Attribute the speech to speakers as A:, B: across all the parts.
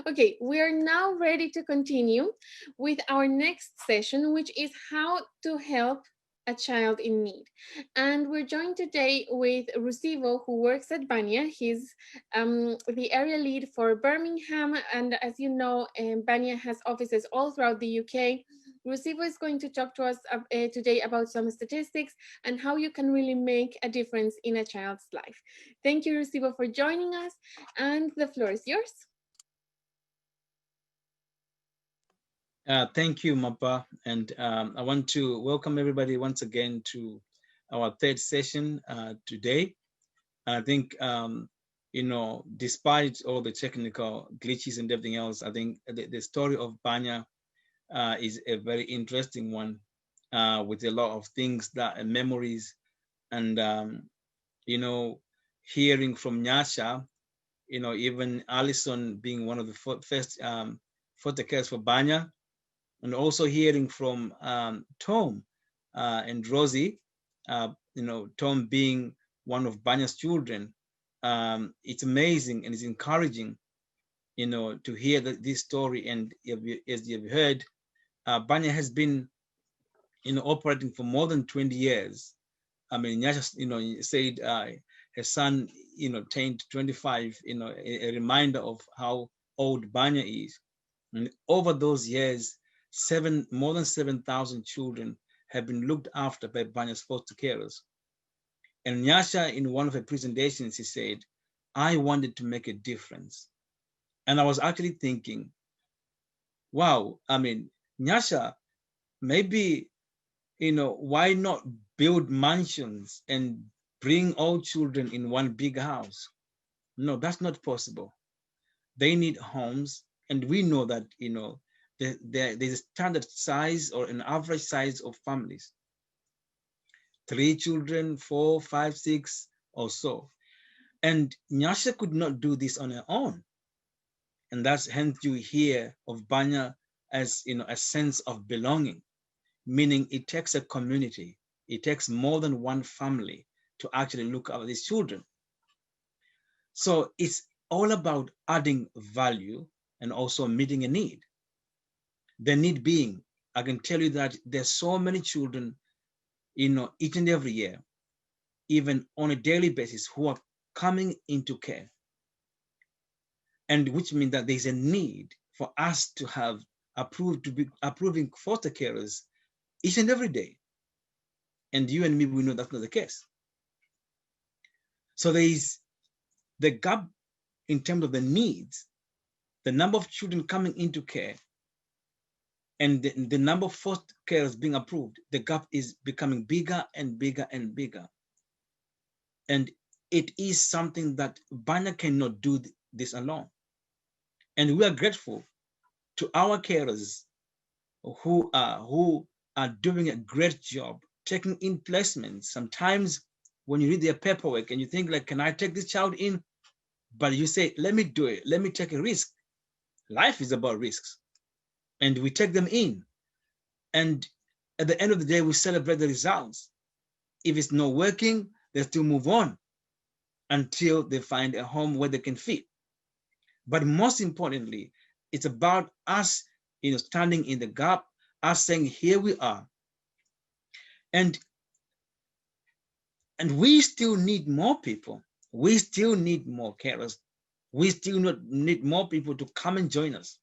A: Okay, we are now ready to continue with our next session, which is how to help a child in need. And we're joined today with Ruzivo, who works at Banya. He's the area lead for Birmingham. And as you know, Banya has offices all throughout the UK. Ruzivo is going to talk to us today about some statistics and how you can really make a difference in a child's life. Thank you, Ruzivo, for joining us. And the floor is yours.
B: Thank you, Mapa. And I want to welcome everybody once again to our third session today. I think, despite all the technical glitches and everything else, I think the story of Banya is a very interesting one with a lot of things that memories and, hearing from Nyasha, even Alison being one of the first photo cares for Banya, and also hearing from Tom and Rosie, Tom being one of Banya's children. It's amazing and it's encouraging, to hear this story. And as you've heard, Banya has been, operating for more than 20 years. I mean, Nyasha, said her son, turned 25, a reminder of how old Banya is. And over those years, more than 7,000 children have been looked after by Banya's foster carers. And Nyasha, in one of her presentations, he said, I wanted to make a difference. And I was actually thinking, wow, I mean, Nyasha, maybe, why not build mansions and bring all children in one big house? No, that's not possible. They need homes. And we know that, there's a standard size or an average size of families. 3 children, 4, 5, 6 or so. And Nyasha could not do this on her own. And that's hence you hear of Banya as, a sense of belonging, meaning it takes a community. It takes more than one family to actually look after these children. So it's all about adding value and also meeting a need. The need being, I can tell you that there's so many children, each and every year, even on a daily basis, who are coming into care. And which means that there's a need for us to have approving foster carers each and every day. And you and me, we know that's not the case. So there is the gap in terms of the needs, the number of children coming into care, and the number of foster carers being approved. The gap is becoming bigger and bigger and bigger. And it is something that Banya cannot do this alone. And we are grateful to our carers who are doing a great job taking in placements. Sometimes when you read their paperwork and you think like, can I take this child in? But you say, let me do it. Let me take a risk. Life is about risks. And we take them in. And at the end of the day, we celebrate the results. If it's not working, they still move on until they find a home where they can fit. But most importantly, it's about us, standing in the gap, us saying, here we are. And we still need more people. We still need more carers. We still need more people to come and join us.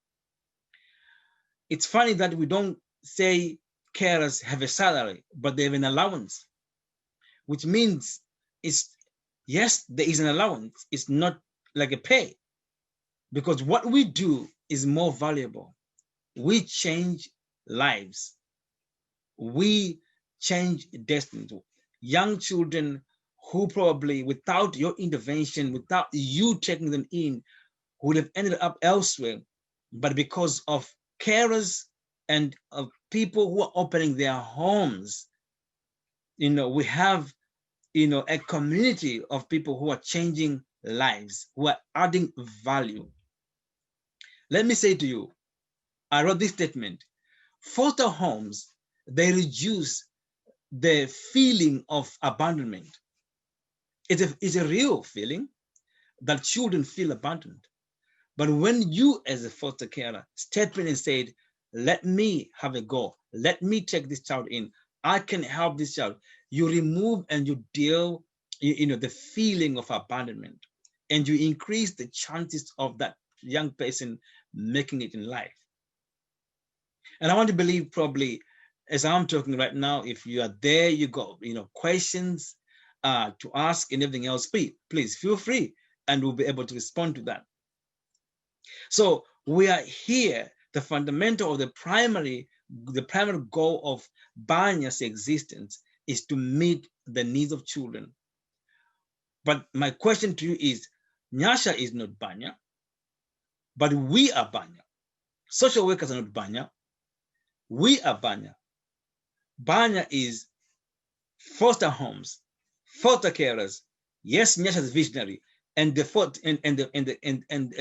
B: It's funny that we don't say carers have a salary, but they have an allowance, which means yes, there is an allowance. It's not like a pay, because what we do is more valuable. We change lives. We change destinies. Young children who probably without your intervention, without you taking them in, would have ended up elsewhere. But because of carers and of people who are opening their homes, we have, a community of people who are changing lives, who are adding value. Let me say to you, I wrote this statement: foster homes, they reduce the feeling of abandonment. It's a real feeling that children feel abandoned. But when you as a foster carer step in and said, let me have a go, let me take this child in, I can help this child, you remove and you deal, the feeling of abandonment, and you increase the chances of that young person making it in life. And I want to believe, probably as I'm talking right now, if you are there, you got questions to ask and everything else, please feel free, and we'll be able to respond to that. So we are here. The fundamental of the primary goal of Banya's existence is to meet the needs of children. But my question to you is, Nyasha is not Banya, but we are Banya. Social workers are not Banya. We are Banya. Banya is foster homes, foster carers. Yes, Nyasha is visionary, and the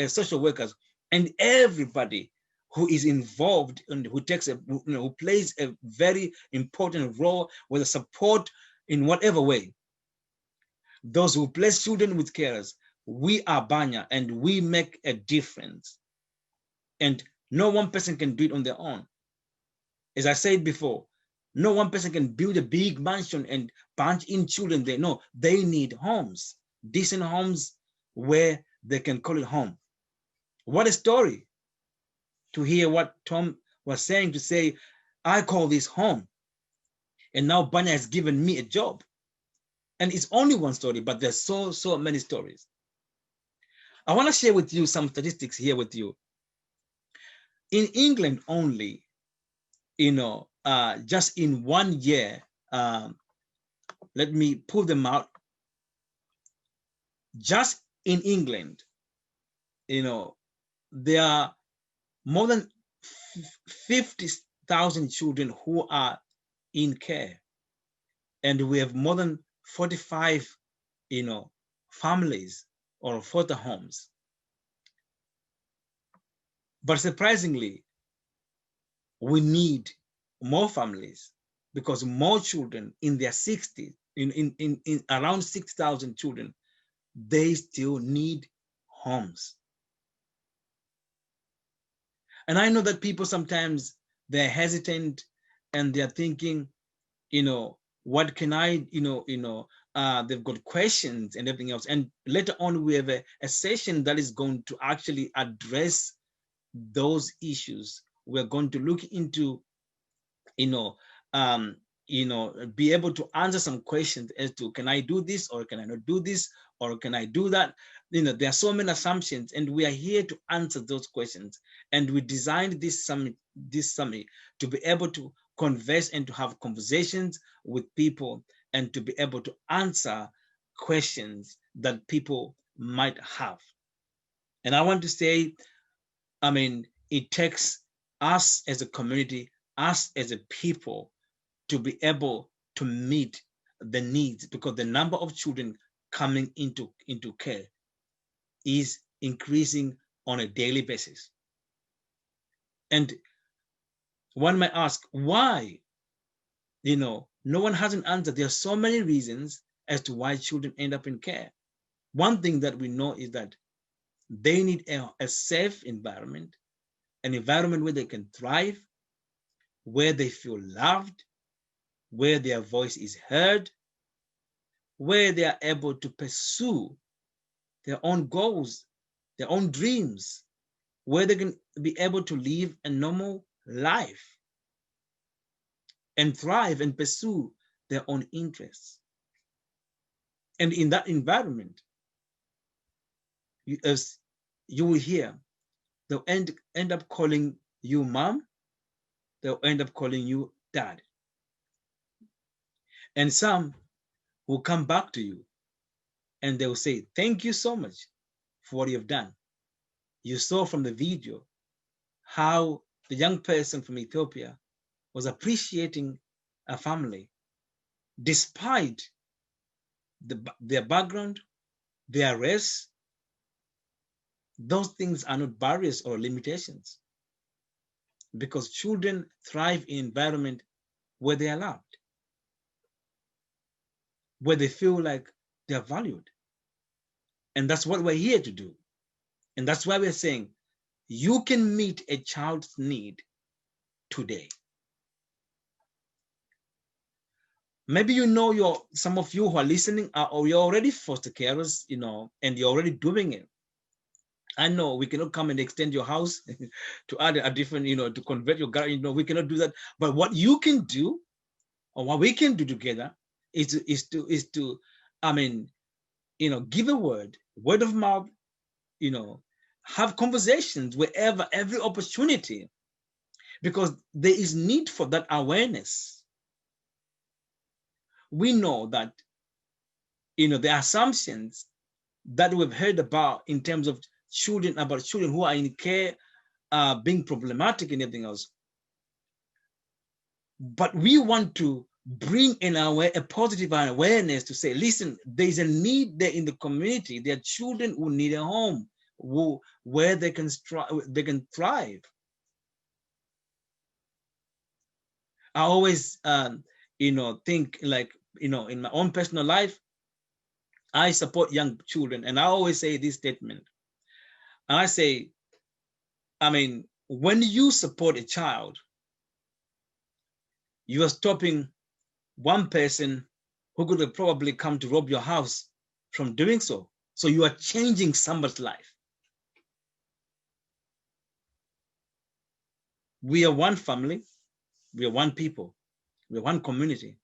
B: social workers and everybody who is involved and who takes who plays a very important role with the support in whatever way. Those who place children with carers, we are Banya, and we make a difference. And no one person can do it on their own. As I said before, no one person can build a big mansion and bunch in children there. No, they need homes, decent homes where they can call it home. What a story to hear what Tom was saying, to say, I call this home. And now Banya has given me a job. And it's only one story, but there's so many stories. I want to share with you some statistics here with you. In England only, just in 1 year, let me pull them out. Just in England, there are more than 50,000 children who are in care, and we have more than 45, families or foster homes. But surprisingly, we need more families, because more children in their 60s, in around 6,000 children, they still need homes. And I know that people sometimes, they're hesitant and they're thinking, what can I, they've got questions and everything else. And later on, we have a session that is going to actually address those issues. We're going to look into, be able to answer some questions as to, can I do this, or can I not do this, or can I do that? There are so many assumptions, and we are here to answer those questions. And we designed this summit to be able to converse and to have conversations with people, and to be able to answer questions that people might have. And I want to say, it takes us as a community, us as a people, to be able to meet the needs, because the number of children coming into care is increasing on a daily basis. And one might ask, why? No one has an answer. There are so many reasons as to why children end up in care. One thing that we know is that they need a safe environment, an environment where they can thrive, where they feel loved, where their voice is heard, where they are able to pursue their own goals, their own dreams, where they can be able to live a normal life and thrive and pursue their own interests. And in that environment, as you will hear, they'll end up calling you mom, they'll end up calling you dad. And some will come back to you and they'll say, thank you so much for what you've done. You saw from the video how the young person from Ethiopia was appreciating a family despite their background, their race. Those things are not barriers or limitations, because children thrive in environment where they are loved, where they feel like they're valued. And that's what we're here to do. And that's why we're saying, you can meet a child's need today. Maybe some of you who are listening or you're already foster carers, and you're already doing it. I know we cannot come and extend your house to add a different, to convert your garage. We cannot do that. But what you can do, or what we can do together, is to, I mean, give a word of mouth, have conversations wherever, every opportunity, because there is need for that awareness. We know that, the assumptions that we've heard about in terms of children who are in care being problematic and everything else. But we want to bring in a positive awareness to say, listen, there's a need there in the community. There are children who need a home where they can thrive. I always, think like, in my own personal life, I support young children, and I always say this statement. And I say, when you support a child, you are stopping one person who could have probably come to rob your house from doing so. So you are changing somebody's life. We are one family, we are one people, we are one community,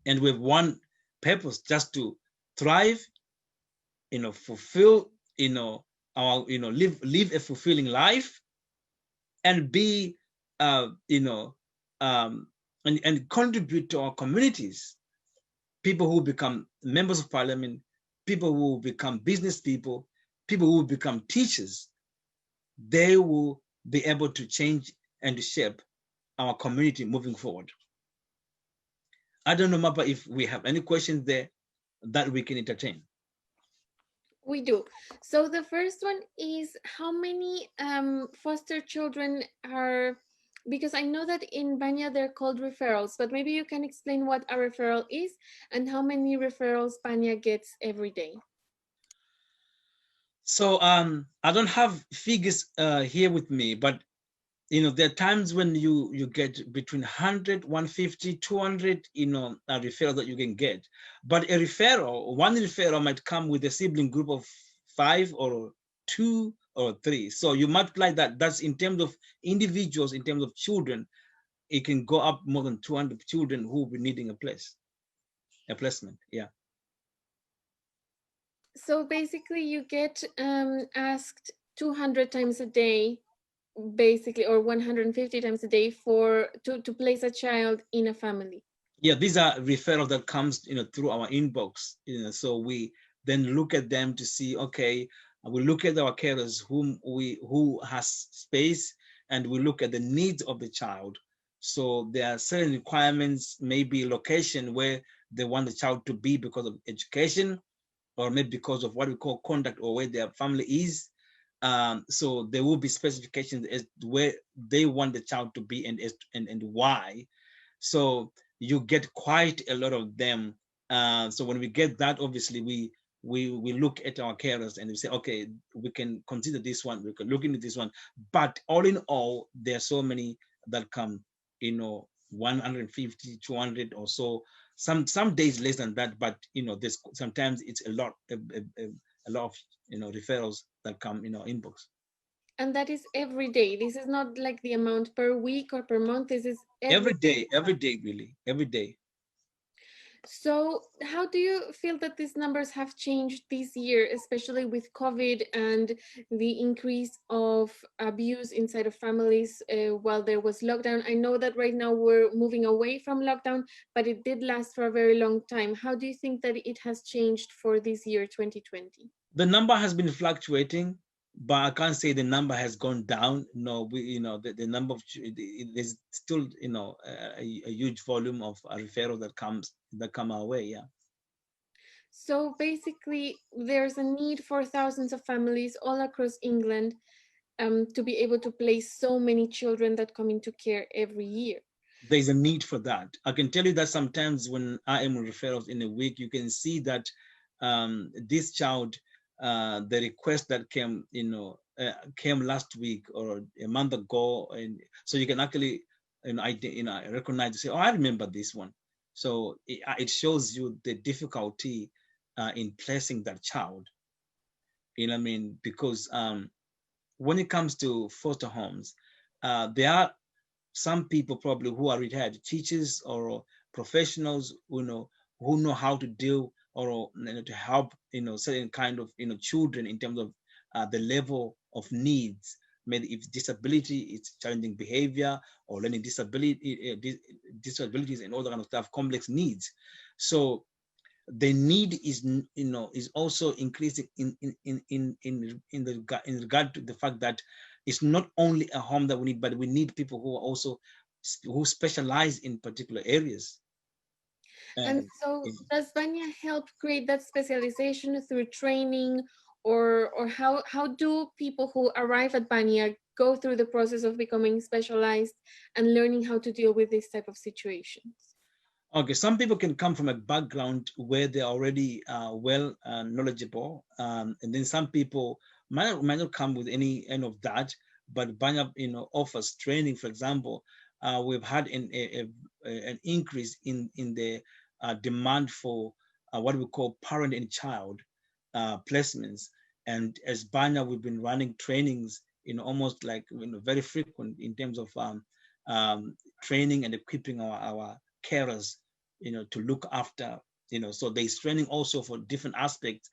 B: and we have one purpose, just to thrive, fulfill, our, live a fulfilling life, and be, and contribute to our communities. People who become members of parliament, people who become business people who become teachers, they will be able to change and to shape our community moving forward. I don't know, Mapa, if we have any questions there that we can entertain.
A: We do. So the first one is, how many foster children are, because I know that in Banya they're called referrals, but maybe you can explain what a referral is and how many referrals Banya gets every day.
B: So I don't have figures here with me, but there are times when you get between 100, 150, 200, a referral that you can get. But one referral might come with a sibling group of 5 or 2 or 3. So you multiply that. That's in terms of individuals, in terms of children, it can go up more than 200 children who will be needing a placement. Yeah.
A: So basically you get asked 200 times a day, basically, or 150 times a day to place a child in a family.
B: Yeah, these are referrals that comes through our inbox. So we then look at them to see, okay, we look at our carers who has space, and we look at the needs of the child. So there are certain requirements, maybe location where they want the child to be because of education, or maybe because of what we call contact, or where their family is. So there will be specifications as to where they want the child to be and why. So you get quite a lot of them. So when we get that, obviously we look at our carers and we say, okay, we can consider this one, we can look into this one. But all in all, there are so many that come, 150, 200 or so. Some days less than that, but there's sometimes it's a lot of referrals that come in our inbox.
A: And that is every day. This is not like the amount per week or per month. This is
B: every day, really, every day.
A: So how do you feel that these numbers have changed this year, especially with COVID and the increase of abuse inside of families while there was lockdown? I know that right now we're moving away from lockdown, but it did last for a very long time. How do you think that it has changed for this year, 2020?
B: The number has been fluctuating, but I can't say the number has gone down. No, the number of, there's still a huge volume of referrals that come our way. Yeah.
A: So basically, there's a need for thousands of families all across England to be able to place so many children that come into care every year.
B: There's a need for that. I can tell you that sometimes when I am referrals in a week, you can see that this child, the request that came, came last week or a month ago, and so you can actually recognize, say, oh, I remember this one. So it shows you the difficulty in placing that child. You know what I mean? Because when it comes to foster homes, there are some people probably who are retired teachers or professionals who know how to deal or to help certain kind of children in terms of the level of needs. Maybe if disability, it's challenging behavior or learning disabilities and all that kind of stuff, complex needs. So the need is also increasing in regard to the fact that it's not only a home that we need, but we need people who are also who specialize in particular areas.
A: And
B: And
A: so, does Banya help create that specialization through training, or how do people who arrive at Banya go through the process of becoming specialized and learning how to deal with this type of situations?
B: okay, some people can come from a background where they're already well knowledgeable, and then some people might not come with any of that. But Banya, offers training. For example, we've had an increase in the demand for what we call parent and child placements. And as Banya, we've been running trainings, almost like very frequent in terms of training and equipping our carers, to look after, so there's training also for different aspects,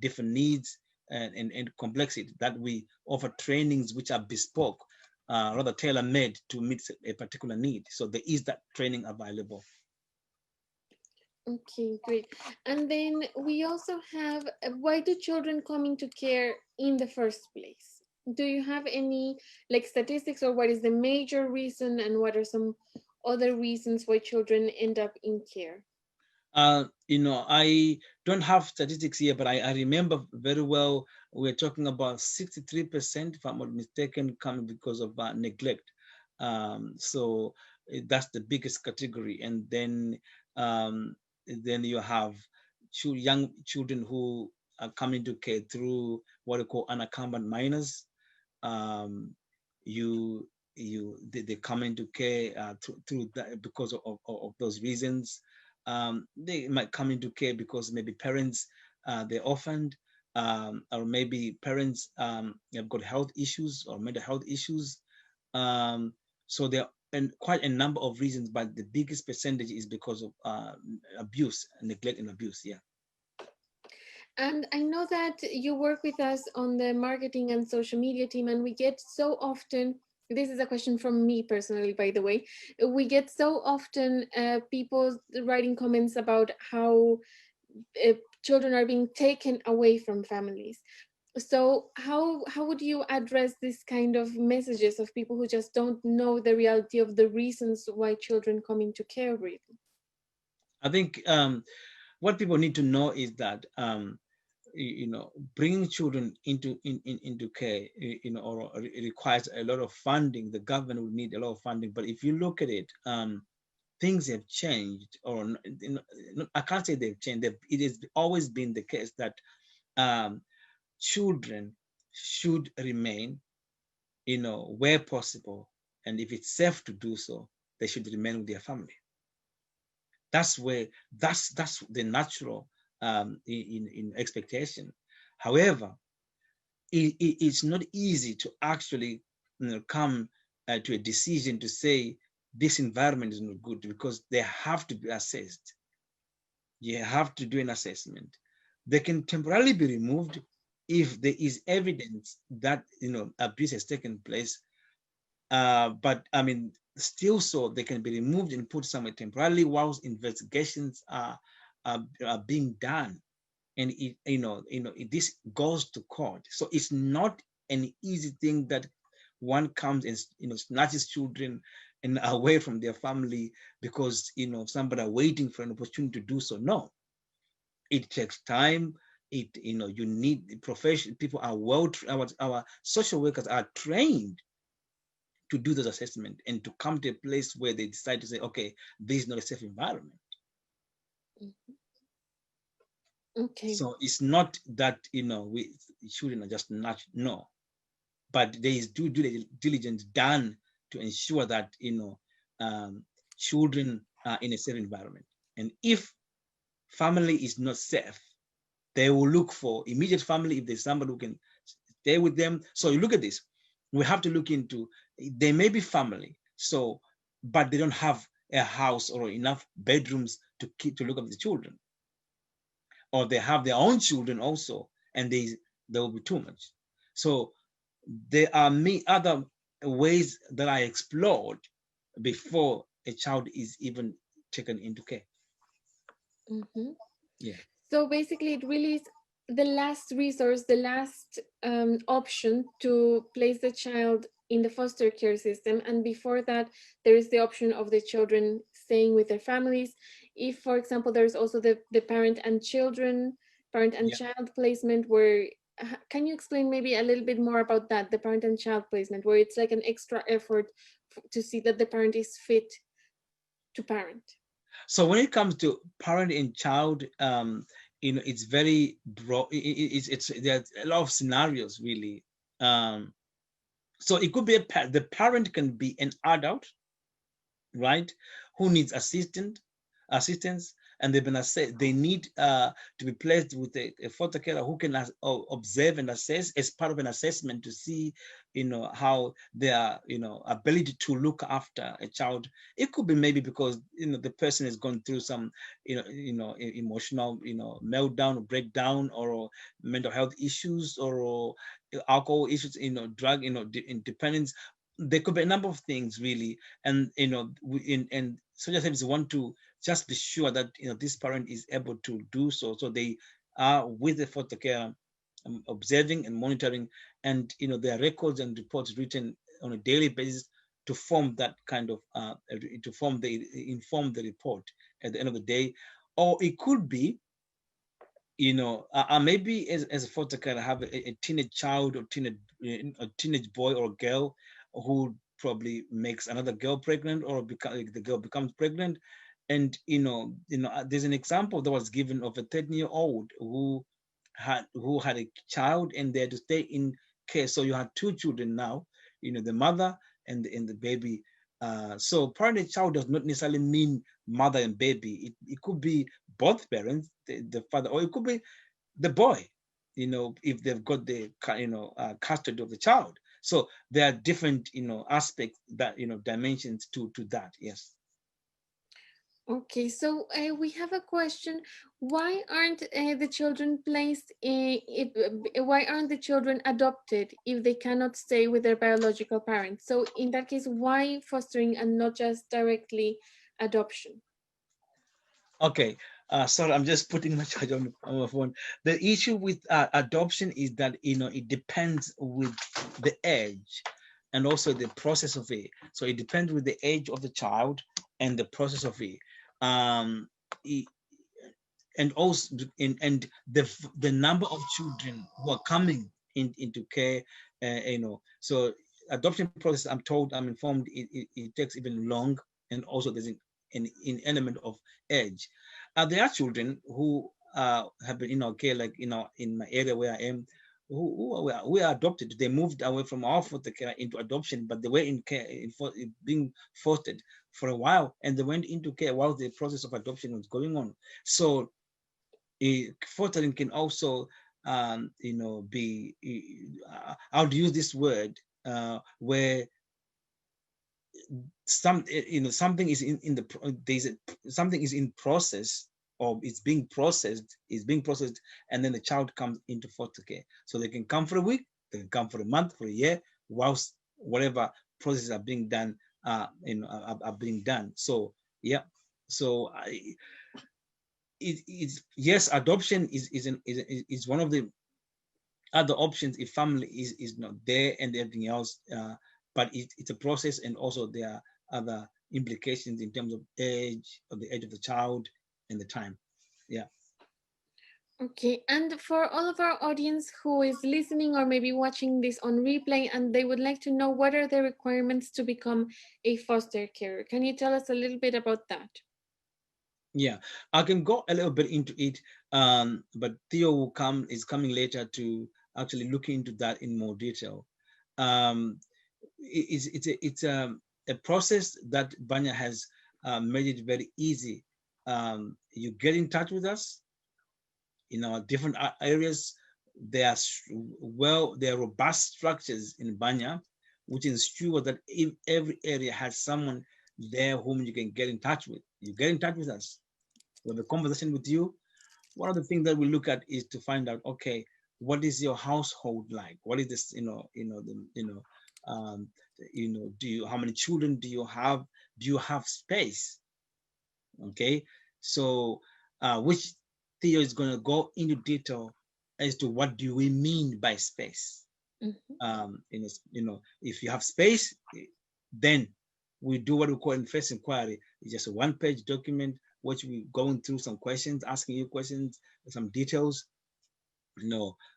B: different needs and complexity, that we offer trainings which are bespoke, rather tailor-made to meet a particular need. So there is that training available.
A: Okay, great. And then we also have, why do children come into care in the first place? Do you have any like statistics, or what is the major reason, and what are some other reasons why children end up in care?
B: I don't have statistics here, but I remember very well we're talking about 63%, if I'm not mistaken, coming because of neglect. So that's the biggest category. And then you have young children who are coming to care through what we call unaccompanied minors. Um, you they come into care through that because of those reasons. They might come into care because maybe parents they're orphaned, or maybe parents have got health issues or mental health issues. So there are quite a number of reasons, but the biggest percentage is because of abuse, neglect, and abuse. Yeah.
A: And I know that you work with us on the marketing and social media team, and we get so often, this is a question from me personally, by the way, we get so often people writing comments about how children are being taken away from families. So how would you address this kind of messages of people who just don't know the reality of the reasons why children come into care, really?
B: I think what people need to know is that bringing children into care, or it requires a lot of funding. The government would need a lot of funding. But if you look at it, things have changed, or I can't say they've changed. It has always been the case that um, children should remain, where possible, and if it's safe to do so, they should remain with their family. That's where that's the natural in expectation. However, it's not easy to actually come to a decision to say this environment is not good, because they have to be assessed. You have to do an assessment. They can temporarily be removed if there is evidence that abuse has taken place. But I mean, still, so they can be removed and put somewhere temporarily whilst investigations are being done. And this goes to court. So it's not an easy thing that one comes and snatches children and away from their family because somebody are waiting for an opportunity to do so. No, it takes time. You need professional people. Are our social workers are trained to do those assessment and to come to a place where they decide to say, okay, this is not a safe environment.
A: Okay.
B: So it's not that we children are just not, no. but there is due diligence done to ensure that children are in a safe environment. And if family is not safe, they will look for immediate family if there's somebody who can stay with them. So you look at this, we have to look into, they may be family, so, but they don't have a house or enough bedrooms to look after the children, or they have their own children also, and there will be too much. So there are many other ways that I explored before a child is even taken into care.
A: Mhm.
B: Yeah.
A: So basically, it really is the last resource, the last option to place the child in the foster care system. And before that, there is the option of the children staying with their families. If, for example, there's also the parent and children, parent and
B: Yeah.
A: child placement, where can you explain maybe a little bit more about that, the parent and child placement, where it's like an extra effort to see that the parent is fit to parent?
B: So when it comes to parent and child, it's very broad. It's there's a lot of scenarios really. Um, so it could be the parent can be an adult, right, who needs assistance, and they've been assessed. They need to be placed with a foster carer who can observe and assess as part of an assessment to see, how their ability to look after a child. It could be maybe because the person has gone through some emotional meltdown or breakdown, or mental health issues, or alcohol issues, drug independence. There could be a number of things really, and and social services want to just be sure that this parent is able to do so. So they are with the foster care, observing and monitoring, and there are records and reports written on a daily basis to form that kind of inform the report at the end of the day. Or it could be, maybe as a foster care, I have a teenage child, or teenage boy or girl who probably makes another girl pregnant, or the girl becomes pregnant. And there's an example that was given of a 13-year-old who had a child, and they had to stay in care. So you had two children now, the mother and the baby. So parent and child does not necessarily mean mother and baby. It could be both parents, the father, or it could be the boy, if they've got the custody of the child. So there are different aspects, that dimensions to that. Yes.
A: Okay, so we have a question. Why aren't the children placed why aren't the children adopted if they cannot stay with their biological parents? So in that case, why fostering and not just directly adoption?
B: Okay. Sorry, I'm just putting my charge on my phone. The issue with adoption is that it depends with the age and also the process of it. So it depends with the age of the child and the process of it. Um, i- and also and the number of children who are coming into care. So adoption process, I'm informed, it takes even long, and also there's an element of age. There are children who have been in our care, like in my area where I am, who are adopted. They moved away from our foster care into adoption, but they were in care, being fostered for a while, and they went into care while the process of adoption was going on. So fostering can also be, I would use this word, where something is in the there's something is in process, or it's being processed, and then the child comes into foster care. So they can come for a week, they can come for a month, for a year, whilst whatever processes are being done, are being done. So yeah. So it's yes, adoption is one of the other options if family is not there and everything else. But it's a process, and also there are other implications in terms of the age of the child and the time. Yeah.
A: Okay, and for all of our audience who is listening or maybe watching this on replay and they would like to know what are the requirements to become a foster carer, can you tell us a little bit about that?
B: Yeah, I can go a little bit into it, but Theo is coming later to actually look into that in more detail. Um, it's a process that Banya has made it very easy. You get in touch with us in our different areas. There are there are robust structures in Banya, which ensure that if every area has someone there whom you can get in touch with. You get in touch with us. We have a conversation with you. One of the things that we look at is to find out, okay, what is your household like? What is this, um, do you, how many children do you have? Do you have space? Okay, so which Theo is going to go into detail as to what do we mean by space.
A: Mhm.
B: If you have space, then we do what we call in first inquiry. It's just a one-page document which we going through some questions, asking you questions, some details,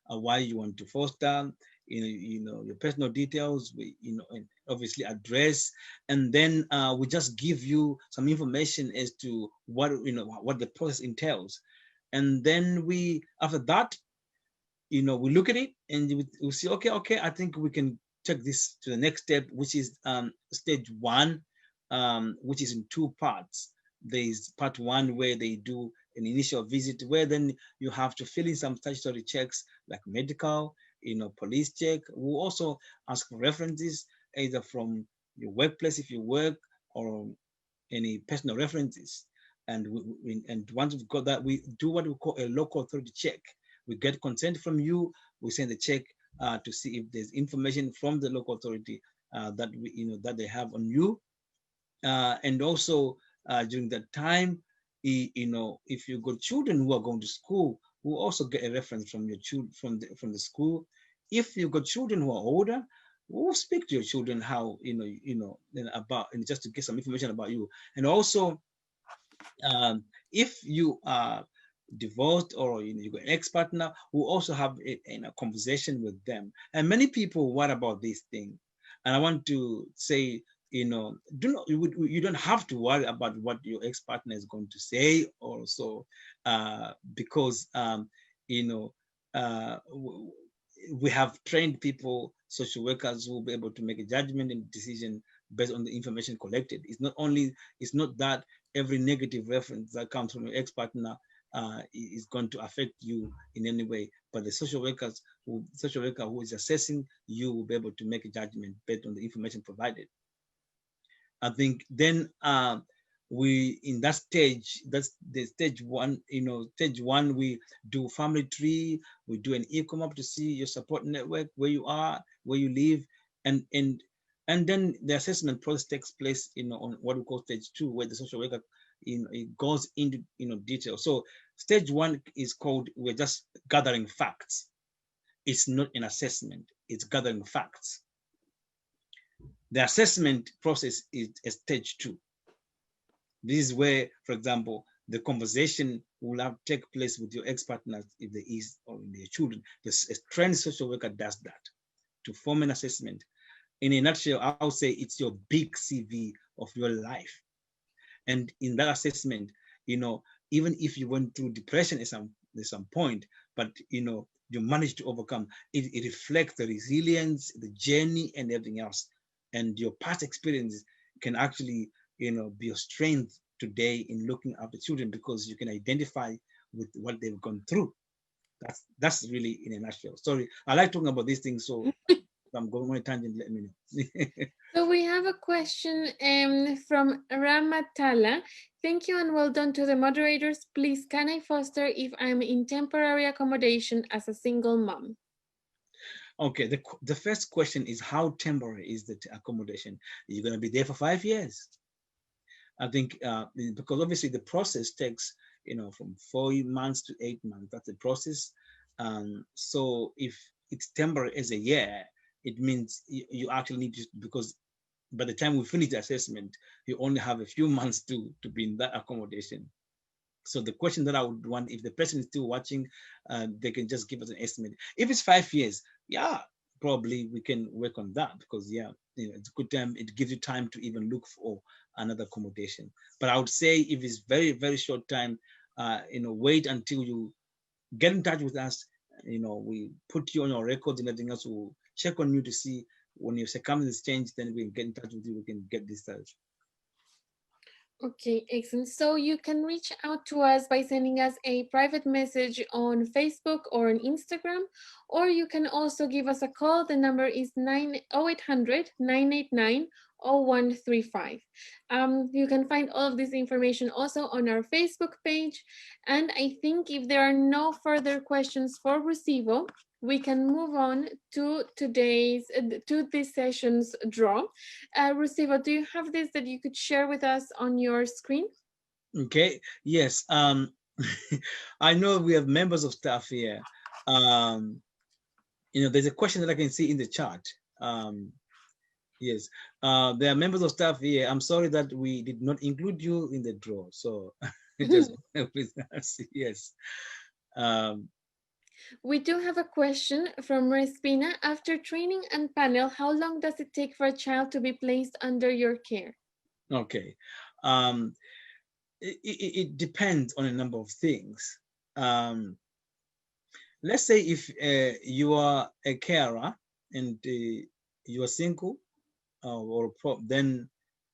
B: why you want to foster, your personal details, and obviously address, and then we just give you some information as to what the process entails, and then after that, we look at it and we see, okay, I think we can take this to the next step, which is stage one, which is in two parts. There is part one where they do an initial visit, where then you have to fill in some statutory checks like medical, police check. We'll also ask for references, either from your workplace if you work, or any personal references. And and once we've got that, we do what we call a local authority check. We get consent from you. We send a check to see if there's information from the local authority that they have on you, and also during that time, if you've got children who are going to school, we'll also get a reference from your children from the school. If you've got children who are older, we'll speak to your children how about, and just to get some information about you. And also, if you are divorced, or you got an ex-partner, we'll also have a conversation with them. And many people worry about this thing, and I want to say, you don't have to worry about what your ex-partner is going to say also, because uh, we have trained people, social workers, who will be able to make a judgment and decision based on the information collected. It's not that every negative reference that comes from your ex-partner is going to affect you in any way, but the social worker who is assessing you will be able to make a judgment based on the information provided. I think then we in that stage, that's the stage one. Stage one, we do family tree, we do an e-com up to see your support network, where you are, where you live, and then the assessment process takes place, on what we call stage two, where the social worker, it goes into detail. So stage one is called, we're just gathering facts. It's not an assessment; it's gathering facts. The assessment process is a stage two. This is where, for example, the conversation will have take place with your ex-partners, if there is, or their children. A trained social worker does that to form an assessment. In a nutshell, I would say it's your big CV of your life. And in that assessment, even if you went through depression at some point, but you managed to overcome, it reflects the resilience, the journey, and everything else. And your past experiences can actually, be your strength today in looking after children, because you can identify with what they've gone through. That's really in a nutshell. Sorry, I like talking about these things, so if I'm going on a tangent, let me know.
A: So we have a question from Ramatala. Thank you and well done to the moderators. Please, can I foster if I'm in temporary accommodation as a single mom?
B: Okay, the first question is, how temporary is the accommodation? You're going to be there for 5 years. I think because obviously the process takes, from 4 months to 8 months. That's the process. So if it's temporary as a year, it means you actually need to, because by the time we finish the assessment, you only have a few months to be in that accommodation. So the question that I would want, if the person is still watching, they can just give us an estimate. If it's 5 years, yeah, probably we can work on that, because it's a good time. It gives you time to even look for another accommodation. But I would say, if it's very, very short time, wait until you get in touch with us. We put you on your records and everything else. We'll check on you to see when your circumstances change, then we can get in touch with you. We can get this started.
A: Okay, excellent. So you can reach out to us by sending us a private message on Facebook or on Instagram, or you can also give us a call. The number is 0800 989 0135. You can find all of this information also on our Facebook page. And I think if there are no further questions for Ruzivo, we can move on to to this session's draw. Ruzivo, do you have this that you could share with us on your screen?
B: Okay. Yes. I know we have members of staff here. Um, there's a question that I can see in the chat. Yes. There are members of staff here. I'm sorry that we did not include you in the draw. So just with us. Yes. Um,
A: We do have a question from Respina. After training and panel, how long does it take for a child to be placed under your care?
B: okay. Um, it depends on a number of things. Let's say if you are a carer and you are single, then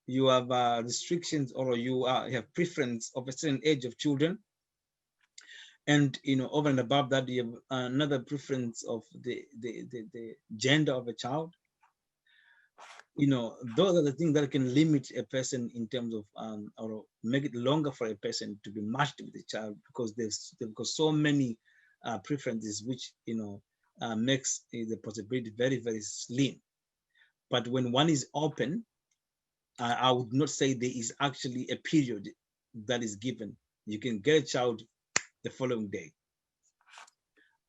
B: you have restrictions, or you have preference of a certain age of children, and over and above that you have another preference of the gender of a child. Those are the things that can limit a person in terms of or make it longer for a person to be matched with a child, because they've got so many preferences, which makes the possibility very, very slim. But when one is open, I would not say there is actually a period that is given. You can get a child the following day.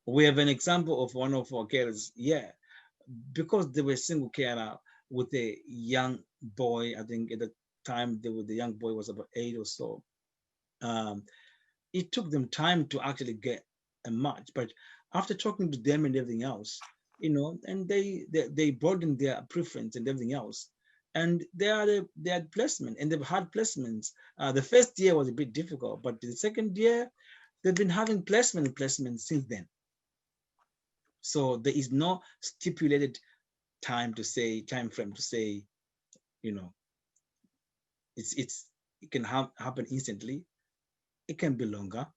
B: We have an example of one of our carers, yeah, because they were single carer with a young boy. I think at the time the young boy was about 8 or so. It took them time to actually get a match, but after talking to them and everything else, and they broadened their preference and everything else, and they had placement, and they've had placements. The first year was a bit difficult, but the second year they've been having placements since then. So there is no stipulated time frame to say, it can happen instantly. It can be longer.